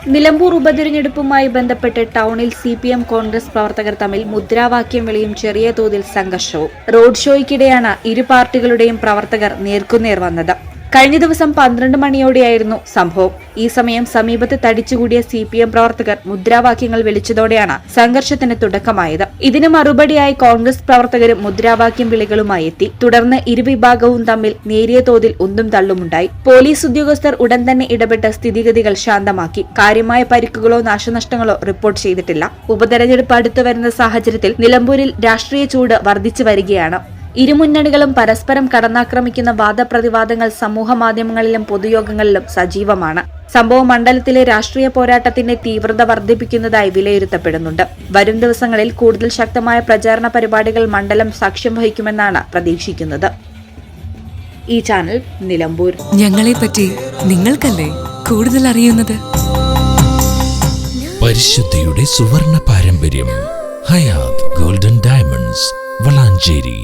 നിലമ്പൂർ ഉപതെരഞ്ഞെടുപ്പുമായി ബന്ധപ്പെട്ട് ടൗണിൽ CPM കോൺഗ്രസ് പ്രവർത്തകർ തമ്മിൽ മുദ്രാവാക്യം വിളിയും ചെറിയ തോതിൽ സംഘർഷവും. റോഡ് ഷോയ്ക്കിടെയാണ് ഇരു പാർട്ടികളുടെയും പ്രവർത്തകർ നേർക്കുനേർ വന്നത്. കഴിഞ്ഞ ദിവസം 12 മണിയോടെയായിരുന്നു സംഭവം. ഈ സമയം സമീപത്ത് തടിച്ചുകൂടിയ CPM പ്രവർത്തകർ മുദ്രാവാക്യങ്ങൾ വിളിച്ചതോടെയാണ് സംഘർഷത്തിന് തുടക്കമായത്. ഇതിന് മറുപടിയായി കോൺഗ്രസ് പ്രവർത്തകരും മുദ്രാവാക്യം വിളികളുമായി എത്തി. തുടർന്ന് ഇരുവിഭാഗവും തമ്മിൽ നേരിയ തോതിൽ ഉന്തും തള്ളുമുണ്ടായി. പോലീസ് ഉദ്യോഗസ്ഥർ ഉടൻ തന്നെ ഇടപെട്ട് സ്ഥിതിഗതികൾ ശാന്തമാക്കി. കാര്യമായ പരിക്കുകളോ നാശനഷ്ടങ്ങളോ റിപ്പോർട്ട് ചെയ്തിട്ടില്ല. ഉപതെരഞ്ഞെടുപ്പ് അടുത്തു വരുന്ന സാഹചര്യത്തിൽ നിലമ്പൂരിൽ രാഷ്ട്രീയ ചൂട് വർദ്ധിച്ചു വരികയാണ്. ഇരുമുന്നണികളും പരസ്പരം കടന്നാക്രമിക്കുന്ന വാദപ്രതിവാദങ്ങൾ സമൂഹമാധ്യമങ്ങളിലും പൊതുയോഗങ്ങളിലും സജീവമാണ്. സംഭവം മണ്ഡലത്തിലെ രാഷ്ട്രീയ പോരാട്ടത്തിന്റെ തീവ്രത വർദ്ധിപ്പിക്കുന്നതായി വിലയിരുത്തപ്പെടുന്നുണ്ട്. വരും ദിവസങ്ങളിൽ കൂടുതൽ ശക്തമായ പ്രചാരണ പരിപാടികൾ മണ്ഡലം സാക്ഷ്യം വഹിക്കുമെന്നാണ് പ്രതീക്ഷിക്കുന്നത്. ഈ ചാനൽ നിലമ്പൂർ. ഞങ്ങളെ പറ്റി നിങ്ങൾക്കല്ലേ കൂടുതൽ അറിയുന്നത്? പരിശുദ്ധിയുടെ സുവർണ പാരമ്പര്യം. Hayat golden diamonds, Valanchery.